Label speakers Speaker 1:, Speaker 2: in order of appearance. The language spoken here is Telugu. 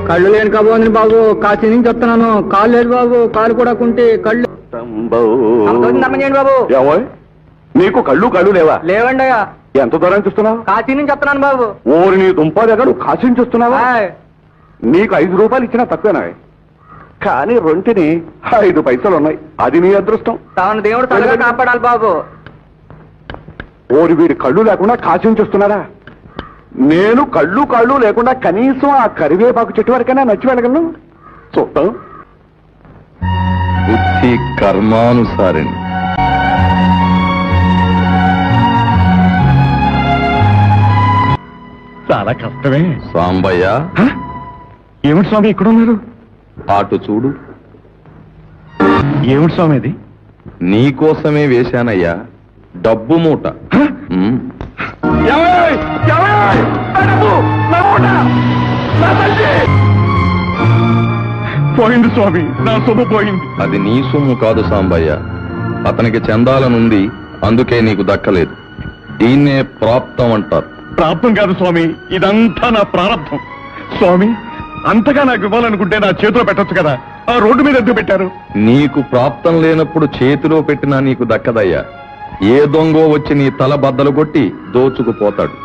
Speaker 1: కళ్ళు లేని కాబోంది బాబు, కాశీ నుంచి వస్తున్నాను. కాళ్ళు లేదు బాబు, కాలు కూడా కుంటే కళ్ళు నమ్మచేయండి బాబు.
Speaker 2: నీకు కళ్ళు లేవా?
Speaker 1: లేవండి.
Speaker 2: ఎంత దూరం చూస్తున్నావు?
Speaker 1: కాశీ నుంచి వస్తున్నాను బాబు.
Speaker 2: ఓరి నీ దుంప దగ్గర నువ్వు కాశీ నుంచి వస్తున్నావా? నీకు 5 రూపాయలు ఇచ్చినా తక్కువేనా? కానీ రొంటిని 5 పైసలు ఉన్నాయి. అది నీ అదృష్టం.
Speaker 1: తాను దేవుడు తలగా కాపాడాలి బాబు.
Speaker 2: ఓరి వీడి కళ్ళు లేకుండా కాశీ నుంచి వస్తున్నారా? నేను కళ్ళు లేకుండా కనీసం ఆ కరివేపాకు చెట్టు వరకైనా నచ్చి వెళ్ళగలను. చూద్దాం.
Speaker 3: బుద్ధి కర్మానుసారిణి.
Speaker 2: చాలా కష్టమే.
Speaker 3: సాంబయ్య,
Speaker 2: ఏమిటి స్వామి ఇక్కడ ఉన్నారు?
Speaker 3: అటు చూడు.
Speaker 2: ఏమిటి స్వామి ఇది?
Speaker 3: నీకోసమే వేశానయ్యా, డబ్బు మూట.
Speaker 2: పోయింది స్వామి, నా సొమ్ము పోయింది.
Speaker 3: అది నీ సొమ్ము కాదు సాంబయ్య, అతనికి చెందాలనుంది, అందుకే నీకు దక్కలేదు. దీన్నే ప్రాప్తం అంటారు.
Speaker 2: ప్రాప్తం కాదు స్వామి, ఇదంతా నా ప్రారంభం. స్వామి, అంతగా నాకు ఇవ్వాలనుకుంటే నా చేతిలో పెట్టొచ్చు కదా, ఆ రోడ్డు మీద ఎందుకు పెట్టారు?
Speaker 3: నీకు ప్రాప్తం లేనప్పుడు చేతిలో పెట్టినా నీకు దక్కదయ్యా. ఏ దొంగో వచ్చి నీ తల బద్దలు కొట్టి దోచుకుపోతాడు.